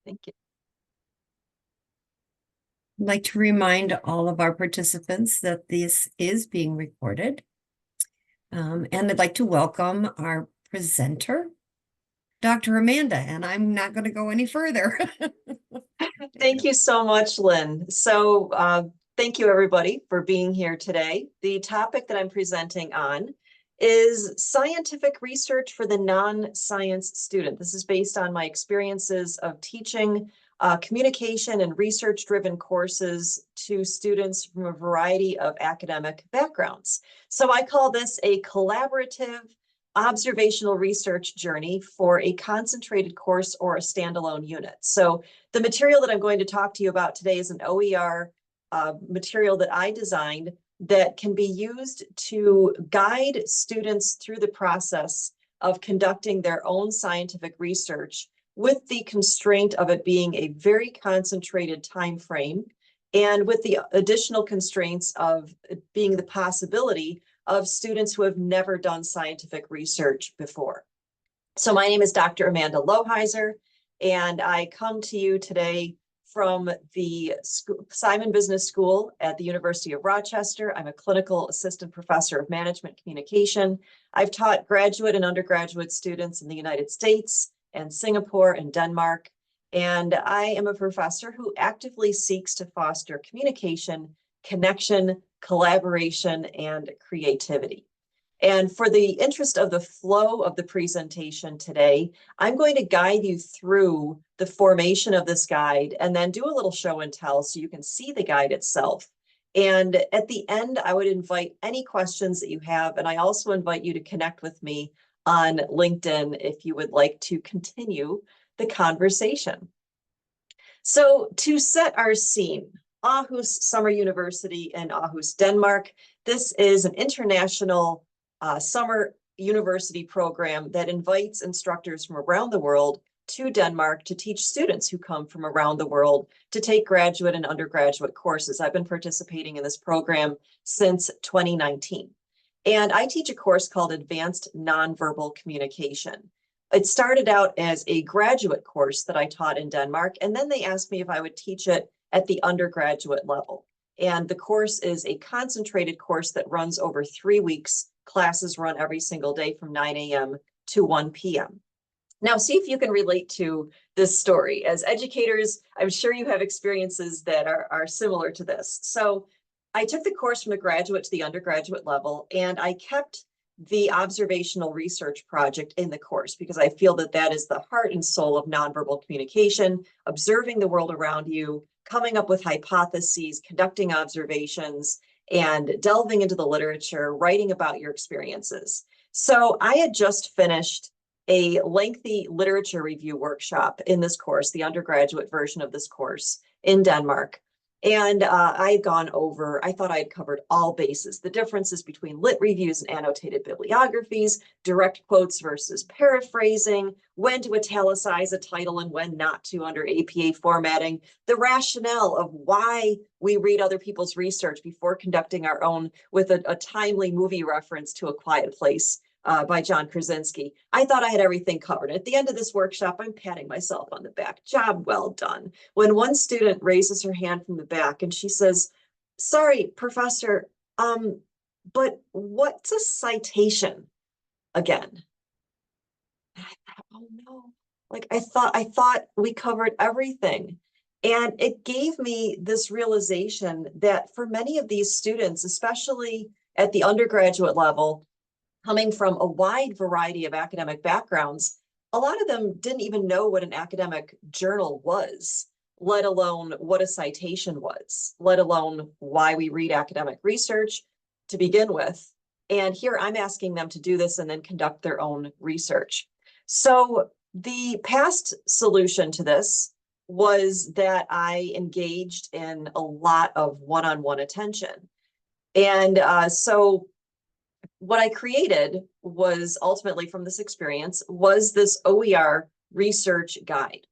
Thank you. I'd like to remind all of our participants that this is being recorded. And I'd like to welcome our presenter, Dr. Amanda, and I'm not going to go any further. Thank you so much, Lynn. Thank you everybody for being here today. The topic that I'm presenting on is scientific research for the non-science student. This is based on my experiences of teaching communication and research-driven courses to students from a variety of academic backgrounds. So I call this a collaborative observational research journey for a concentrated course or a standalone unit. So the material that I'm going to talk to you about today is an OER material that I designed that can be used to guide students through the process of conducting their own scientific research with the constraint of it being a very concentrated time frame and with the additional constraints of it being the possibility of students who have never done scientific research before. So my name is Dr. Amanda Lohiser, and I come to you today from the Simon Business School at the University of Rochester. I'm a clinical assistant professor of management communication. I've taught graduate and undergraduate students in the United States and Singapore and Denmark. And I am a professor who actively seeks to foster communication, connection, collaboration, and creativity. And for the interest of the flow of the presentation today, I'm going to guide you through the formation of this guide and then do a little show and tell so you can see the guide itself. And at the end, I would invite any questions that you have. And I also invite you to connect with me on LinkedIn if you would like to continue the conversation. So to set our scene, Aarhus Summer University in Aarhus, Denmark. This is an international summer university program that invites instructors from around the world to Denmark to teach students who come from around the world to take graduate and undergraduate courses. I've been participating in this program since 2019. And I teach a course called Advanced Nonverbal Communication. It started out as a graduate course that I taught in Denmark, and then they asked me if I would teach it at the undergraduate level. And the course is a concentrated course that runs over 3 weeks. Classes run every single day from 9 a.m. to 1 p.m. Now, see if you can relate to this story. As educators, I'm sure you have experiences that are similar to this. So I took the course from the graduate to the undergraduate level, and I kept the observational research project in the course because I feel that that is the heart and soul of nonverbal communication, observing the world around you, coming up with hypotheses, conducting observations, and delving into the literature, writing about your experiences. So I had just finished a lengthy literature review workshop in this course, the undergraduate version of this course in Denmark. And I had gone over, I thought I had covered all bases, the differences between lit reviews and annotated bibliographies, direct quotes versus paraphrasing, when to italicize a title and when not to under APA formatting, the rationale of why we read other people's research before conducting our own with a timely movie reference to A Quiet Place by John Krasinski. I thought I had everything covered. At the end of this workshop, I'm patting myself on the back. Job well done. When one student raises her hand from the back and she says, "Sorry, professor, but what's a citation again?" And I thought, oh no, like I thought we covered everything. And it gave me this realization that for many of these students, especially at the undergraduate level, coming from a wide variety of academic backgrounds, a lot of them didn't even know what an academic journal was, let alone what a citation was, let alone why we read academic research to begin with. And here I'm asking them to do this and then conduct their own research. So the past solution to this was that I engaged in a lot of one-on-one attention. And so what I created was ultimately from this experience was this OER research guide.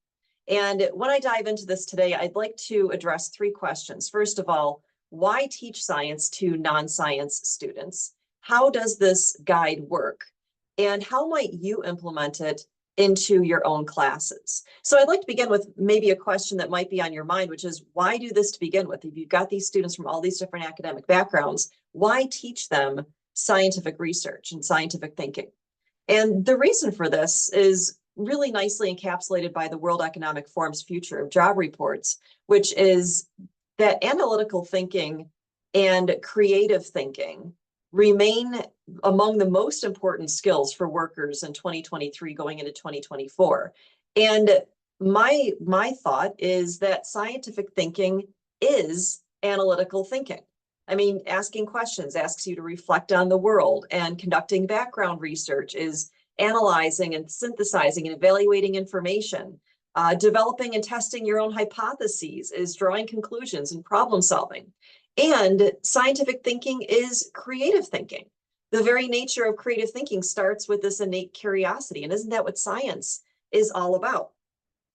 And when I dive into this today, I'd like to address 3 questions. First of all, why teach science to non-science students? How does this guide work? And how might you implement it into your own classes. So I'd like to begin with maybe a question that might be on your mind, which is, why do this to begin with? If you've got these students from all these different academic backgrounds, why teach them scientific research and scientific thinking? And the reason for this is really nicely encapsulated by the World Economic Forum's Future of Job Reports, which is that analytical thinking and creative thinking remain among the most important skills for workers in 2023 going into 2024. And my thought is that scientific thinking is analytical thinking. I mean, asking questions asks you to reflect on the world, and conducting background research is analyzing and synthesizing and evaluating information. Developing and testing your own hypotheses is drawing conclusions and problem solving. And scientific thinking is creative thinking. The very nature of creative thinking starts with this innate curiosity. And isn't that what science is all about?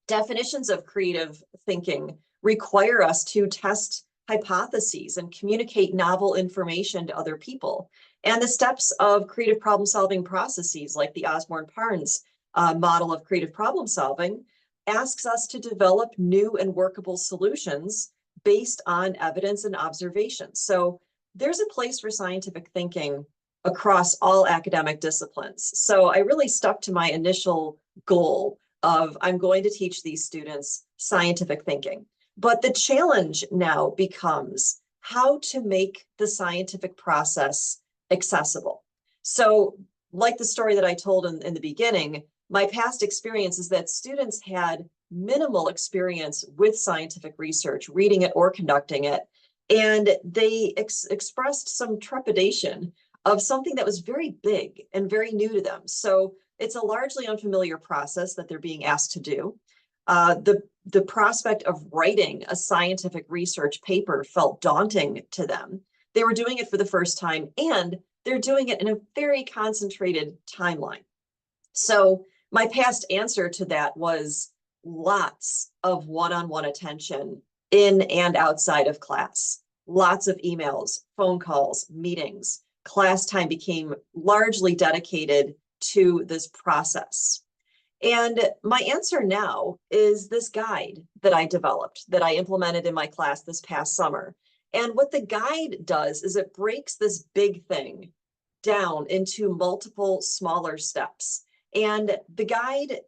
Definitions of creative thinking require us to test hypotheses and communicate novel information to other people. And the steps of creative problem solving processes, like the Osborne-Parnes model of creative problem solving, asks us to develop new and workable solutions based on evidence and observation. So there's a place for scientific thinking across all academic disciplines. So I really stuck to my initial goal of, I'm going to teach these students scientific thinking. But the challenge now becomes how to make the scientific process accessible. So like the story that I told in the beginning, my past experience is that students had minimal experience with scientific research, reading it or conducting it, and they expressed some trepidation of something that was very big and very new to them. So it's a largely unfamiliar process that they're being asked to do. The prospect of writing a scientific research paper felt daunting to them. They were doing it for the first time, and they're doing it in a very concentrated timeline. So my past answer to that was lots of one-on-one attention in and outside of class. Lots of emails, phone calls, meetings. Class time became largely dedicated to this process. And my answer now is this guide that I developed, that I implemented in my class this past summer. And what the guide does is it breaks this big thing down into multiple smaller steps. And the guide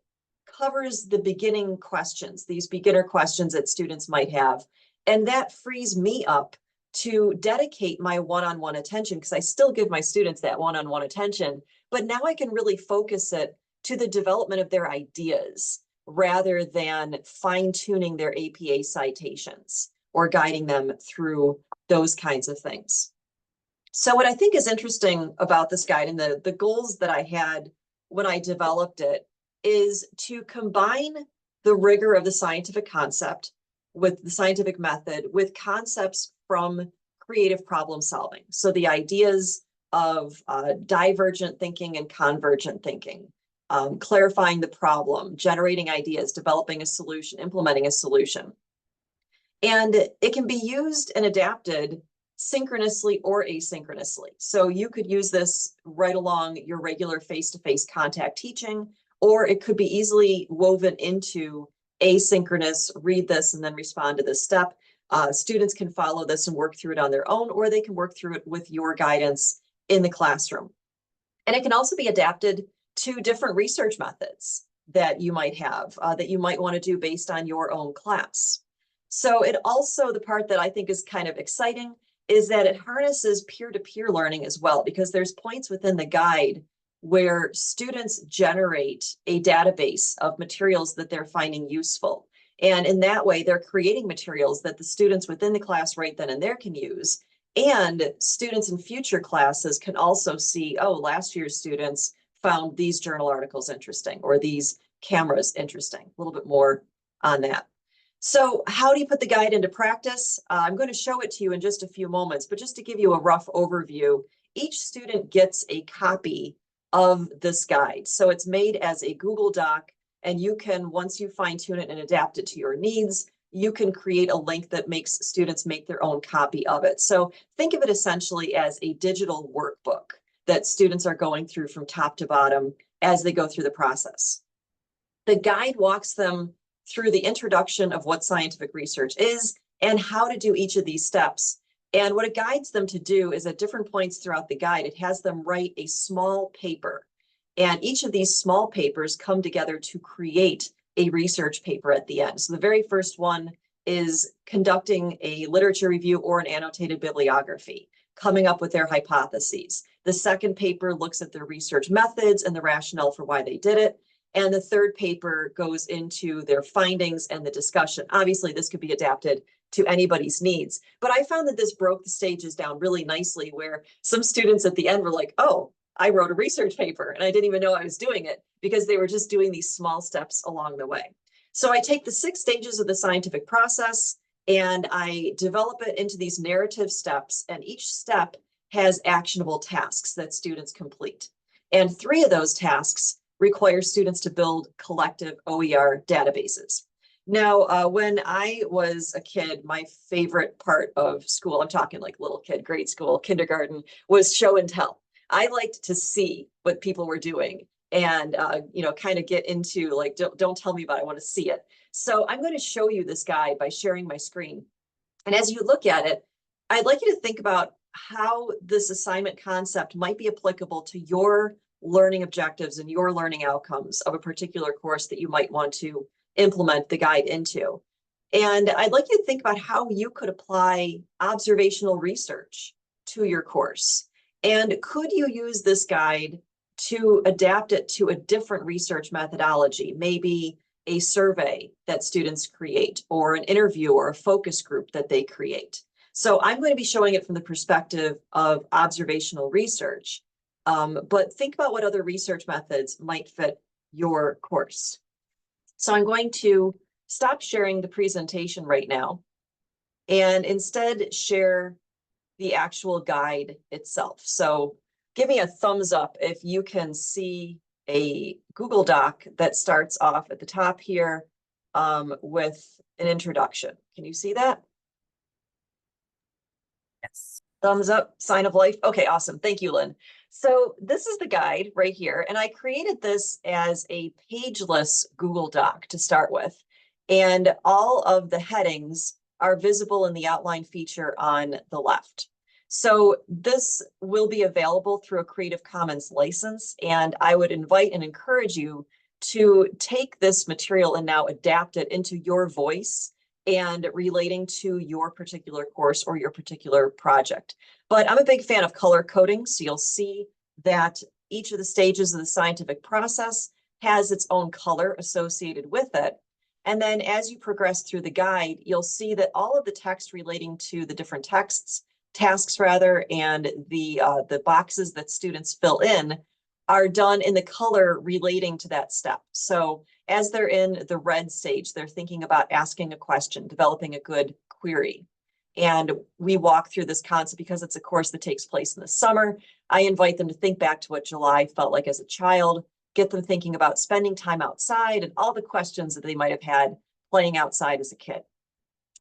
covers the beginning questions, these beginner questions that students might have. And that frees me up to dedicate my one-on-one attention, because I still give my students that one-on-one attention, but now I can really focus it to the development of their ideas rather than fine-tuning their APA citations or guiding them through those kinds of things. So what I think is interesting about this guide and the goals that I had when I developed it is to combine the rigor of the scientific concept with the scientific method with concepts from creative problem solving. So the ideas of divergent thinking and convergent thinking, clarifying the problem, generating ideas, developing a solution, implementing a solution. And it can be used and adapted synchronously or asynchronously. So you could use this right along your regular face-to-face contact teaching, or it could be easily woven into asynchronous, read this and then respond to this step. Students can follow this and work through it on their own, or they can work through it with your guidance in the classroom. And it can also be adapted to different research methods that you might have, that you might want to do based on your own class. So it also, the part that I think is kind of exciting is that it harnesses peer-to-peer learning as well, because there's points within the guide where students generate a database of materials that they're finding useful. And in that way, they're creating materials that the students within the class right then and there can use. And students in future classes can also see, oh, last year's students found these journal articles interesting, or these cameras interesting. A little bit more on that. So how do you put the guide into practice? I'm going to show it to you in just a few moments, but just to give you a rough overview, each student gets a copy of this guide. So it's made as a Google Doc, and you can, once you fine tune it and adapt it to your needs, you can create a link that makes students make their own copy of it. So think of it essentially as a digital workbook that students are going through from top to bottom as they go through the process. The guide walks them through the introduction of what scientific research is and how to do each of these steps. And what it guides them to do is at different points throughout the guide, it has them write a small paper. And each of these small papers come together to create a research paper at the end. So the very first one is conducting a literature review or an annotated bibliography, coming up with their hypotheses. The second paper looks at their research methods and the rationale for why they did it. And the third paper goes into their findings and the discussion. Obviously, this could be adapted to anybody's needs, but I found that this broke the stages down really nicely, where some students at the end were like, oh, I wrote a research paper and I didn't even know I was doing it, because they were just doing these small steps along the way. So I take the 6 stages of the scientific process and I develop it into these narrative steps, and each step has actionable tasks that students complete. And 3 of those tasks require students to build collective OER databases. Now, when I was a kid, my favorite part of school, I'm talking like little kid, grade school, kindergarten, was show and tell. I liked to see what people were doing and, kind of get into like, don't tell me about it, I want to see it. So I'm going to show you this guide by sharing my screen. And as you look at it, I'd like you to think about how this assignment concept might be applicable to your learning objectives and your learning outcomes of a particular course that you might want to implement the guide into. And I'd like you to think about how you could apply observational research to your course. And could you use this guide to adapt it to a different research methodology, maybe a survey that students create, or an interview or a focus group that they create? So I'm going to be showing it from the perspective of observational research. But think about what other research methods might fit your course. So I'm going to stop sharing the presentation right now and instead share the actual guide itself. So give me a thumbs up if you can see a Google Doc that starts off at the top here with an introduction. Can you see that? Yes. Thumbs up, sign of life. Okay, awesome. Thank you, Lynn. So this is the guide right here. And I created this as a pageless Google Doc to start with. And all of the headings are visible in the outline feature on the left. So this will be available through a Creative Commons license. And I would invite and encourage you to take this material and now adapt it into your voice and relating to your particular course or your particular project. But I'm a big fan of color coding, so you'll see that each of the stages of the scientific process has its own color associated with it. And then as you progress through the guide, you'll see that all of the text relating to the different tasks rather, and the boxes that students fill in are done in the color relating to that step. So as they're in the red stage, they're thinking about asking a question, developing a good query. And we walk through this concept because it's a course that takes place in the summer. I invite them to think back to what July felt like as a child, get them thinking about spending time outside and all the questions that they might have had playing outside as a kid,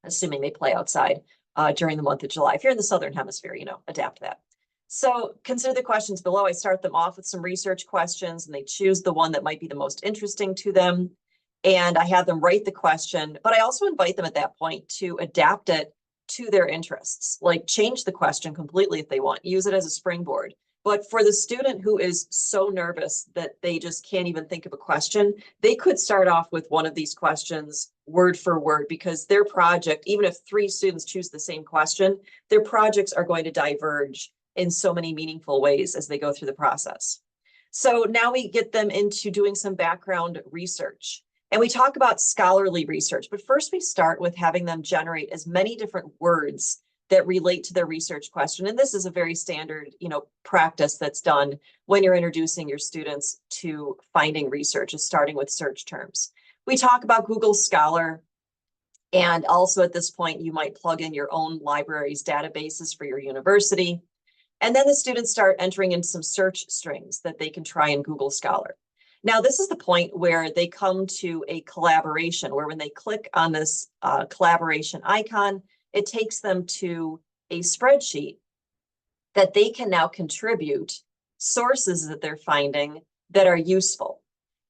assuming they play outside during the month of July. If you're in the Southern Hemisphere, adapt that. So consider the questions below. I start them off with some research questions and they choose the one that might be the most interesting to them. And I have them write the question, but I also invite them at that point to adapt it to their interests, like change the question completely if they want, use it as a springboard. But for the student who is so nervous that they just can't even think of a question, they could start off with one of these questions word for word, because their project, even if 3 students choose the same question, their projects are going to diverge in so many meaningful ways as they go through the process. So now we get them into doing some background research. And we talk about scholarly research, but first we start with having them generate as many different words that relate to their research question. And this is a very standard, practice that's done when you're introducing your students to finding research, is starting with search terms. We talk about Google Scholar. And also at this point, you might plug in your own library's databases for your university. And then the students start entering in some search strings that they can try in Google Scholar. Now, this is the point where they come to a collaboration, where when they click on this collaboration icon, it takes them to a spreadsheet that they can now contribute sources that they're finding that are useful.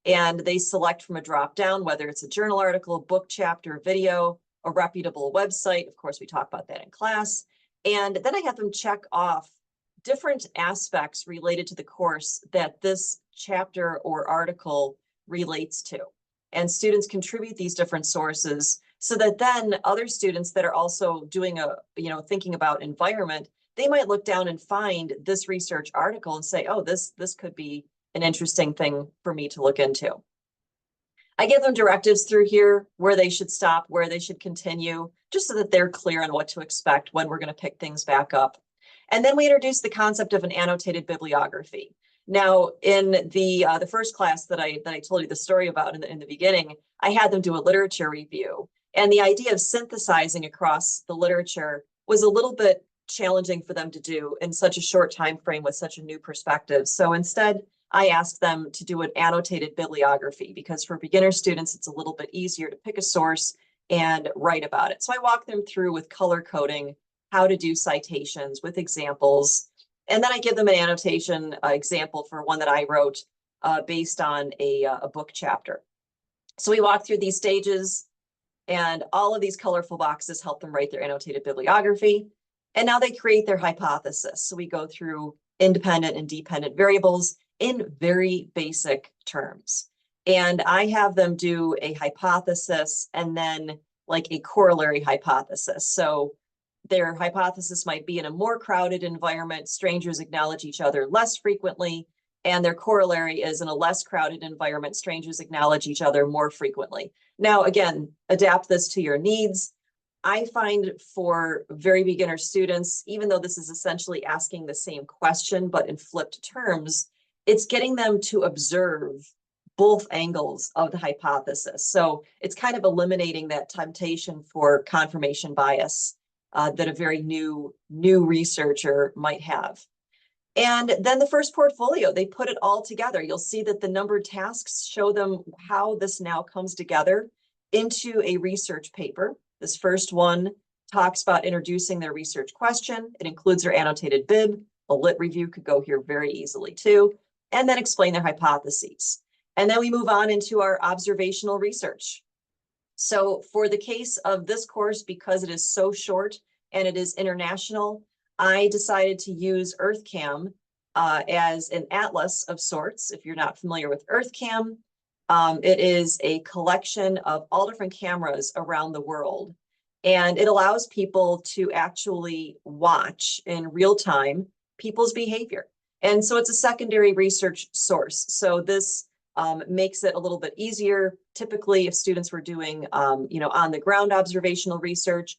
And they select from a drop down, whether it's a journal article, book chapter, video, a reputable website. Of course, we talk about that in class. And then I have them check off different aspects related to the course that this chapter or article relates to. And students contribute these different sources so that then other students that are also doing thinking about environment, they might look down and find this research article and say, oh, this could be an interesting thing for me to look into. I give them directives through here where they should stop, where they should continue, just so that they're clear on what to expect when we're going to pick things back up. And then we introduce the concept of an annotated bibliography. Now, in the first class that I told you the story about in the beginning, I had them do a literature review. And the idea of synthesizing across the literature was a little bit challenging for them to do in such a short time frame with such a new perspective. So instead, I asked them to do an annotated bibliography because for beginner students, it's a little bit easier to pick a source and write about it. So I walked them through with color coding, how to do citations with examples. And then I give them an annotation example for one that I wrote based on a book chapter. So we walk through these stages and all of these colorful boxes help them write their annotated bibliography. And now they create their hypothesis. So we go through independent and dependent variables in very basic terms. And I have them do a hypothesis and then like a corollary hypothesis. So their hypothesis might be in a more crowded environment, strangers acknowledge each other less frequently. And their corollary is in a less crowded environment, strangers acknowledge each other more frequently. Now, again, adapt this to your needs. I find for very beginner students, even though this is essentially asking the same question, but in flipped terms, it's getting them to observe both angles of the hypothesis. So it's kind of eliminating that temptation for confirmation bias that a very new researcher might have. And then the first portfolio, they put it all together. You'll see that the numbered tasks show them how this now comes together into a research paper. This first one talks about introducing their research question. It includes their annotated bib. A lit review could go here very easily too, and then explain their hypotheses. And then we move on into our observational research. So for the case of this course, because it is so short and it is international, I decided to use EarthCam as an atlas of sorts. If you're not familiar with EarthCam, it is a collection of all different cameras around the world. And it allows people to actually watch in real time people's behavior. And so it's a secondary research source. So this makes it a little bit easier. Typically, if students were doing, on the ground observational research,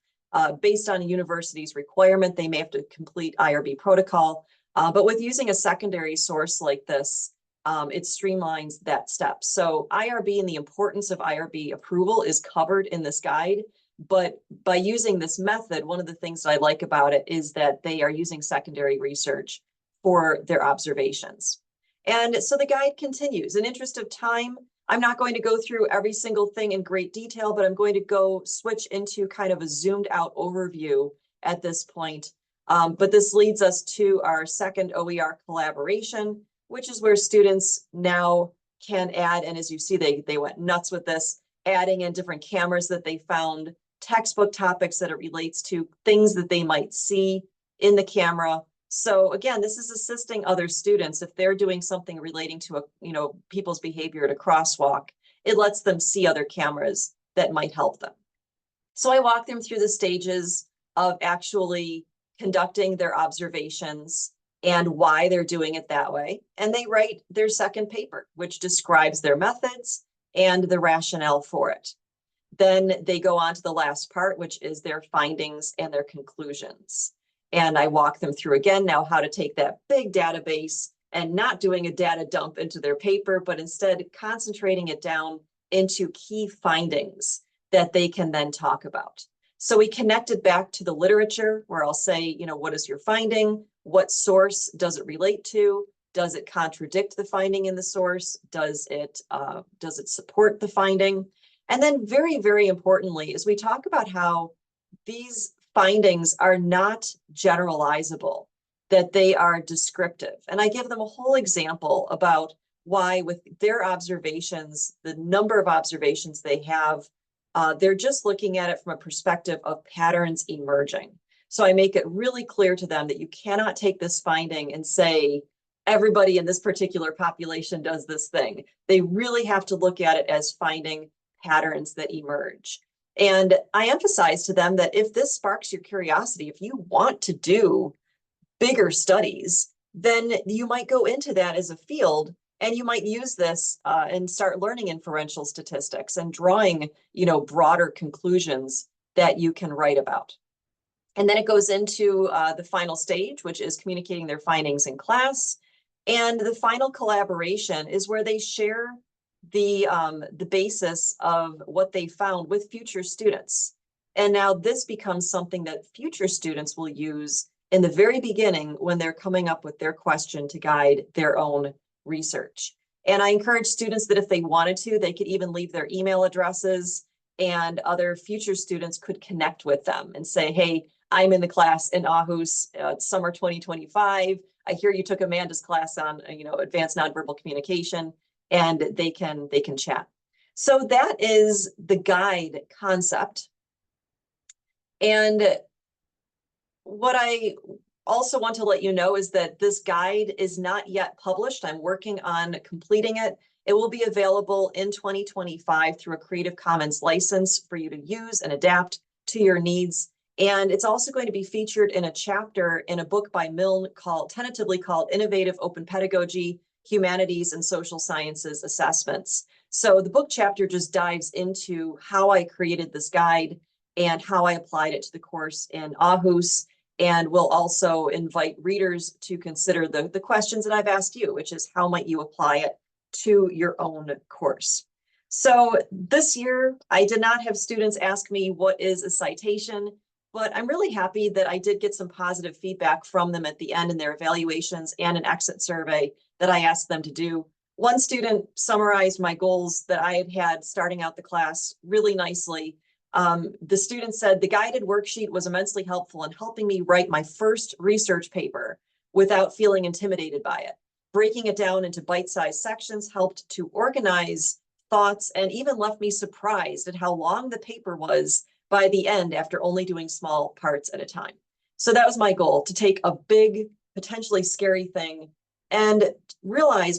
based on a university's requirement, they may have to complete IRB protocol. But with using a secondary source like this, it streamlines that step. So IRB and the importance of IRB approval is covered in this guide. But by using this method, one of the things that I like about it is that they are using secondary research for their observations. And so the guide continues. In interest of time, I'm not going to go through every single thing in great detail, but I'm going to go switch into kind of a zoomed out overview at this point. But this leads us to our second OER collaboration, which is where students now can add, and as you see, they went nuts with this, adding in different cameras that they found, textbook topics that it relates to, things that they might see in the camera. So again, this is assisting other students if they're doing something relating to people's behavior at a crosswalk. It lets them see other cameras that might help them. So I walk them through the stages of actually conducting their observations and why they're doing it that way. And they write their second paper, which describes their methods and the rationale for it. Then they go on to the last part, which is their findings and their conclusions. And I walk them through again now how to take that big database and not doing a data dump into their paper, but instead concentrating it down into key findings that they can then talk about. So we connected back to the literature where I'll say, what is your finding? What source does it relate to? Does it contradict the finding in the source? Does it support the finding? And then very, very importantly, is we talk about how these findings are not generalizable, that they are descriptive. And I give them a whole example about why with their observations, the number of observations they have, they're just looking at it from a perspective of patterns emerging. So I make it really clear to them that you cannot take this finding and say, everybody in this particular population does this thing. They really have to look at it as finding patterns that emerge. And I emphasize to them that if this sparks your curiosity, if you want to do bigger studies, then you might go into that as a field, and you might use this and start learning inferential statistics and drawing, broader conclusions that you can write about. And then it goes into the final stage, which is communicating their findings in class. And the final collaboration is where they share the basis of what they found with future students. And now this becomes something that future students will use in the very beginning when they're coming up with their question to guide their own research. And I encourage students that if they wanted to, they could even leave their email addresses, and other future students could connect with them and say, hey, I'm in the class in Aarhus, summer 2025. I hear you took Amanda's class on, advanced nonverbal communication, and they can chat. So that is the guide concept. And what I also want to let you know is that this guide is not yet published. I'm working on completing it. It will be available in 2025 through a Creative Commons license for you to use and adapt to your needs. And it's also going to be featured in a chapter in a book by Milne tentatively called Innovative Open Pedagogy, Humanities and Social Sciences Assessments. So the book chapter just dives into how I created this guide and how I applied it to the course in Aarhus. And we'll also invite readers to consider the questions that I've asked you, which is how might you apply it to your own course. So this year, I did not have students ask me what is a citation, but I'm really happy that I did get some positive feedback from them at the end in their evaluations and an exit survey that I asked them to do. One student summarized my goals that I had starting out the class really nicely. The student said, the guided worksheet was immensely helpful in helping me write my first research paper without feeling intimidated by it. Breaking it down into bite-sized sections helped to organize thoughts and even left me surprised at how long the paper was by the end after only doing small parts at a time. So that was my goal, to take a big, potentially scary thing and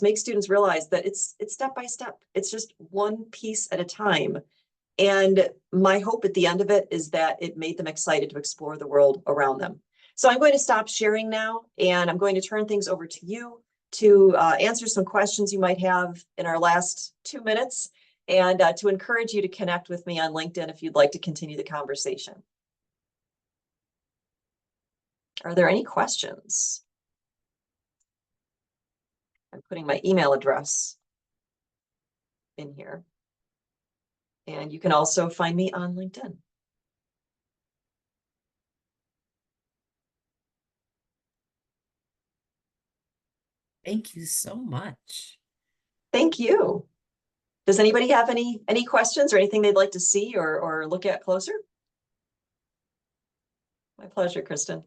make students realize that it's step by step. It's just one piece at a time. And my hope at the end of it is that it made them excited to explore the world around them. So I'm going to stop sharing now, and I'm going to turn things over to you to answer some questions you might have in our last 2 minutes, and to encourage you to connect with me on LinkedIn if you'd like to continue the conversation. Are there any questions? I'm putting my email address in here. And you can also find me on LinkedIn. Thank you so much. Thank you. Does anybody have any questions or anything they'd like to see or look at closer? My pleasure, Kristen.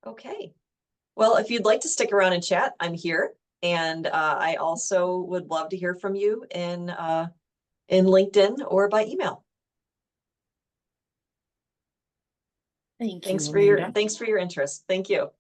Okay. Well, if you'd like to stick around and chat, I'm here. And I also would love to hear from you in LinkedIn or by email. Thank you, Thanks Amanda. for your interest. Thank you.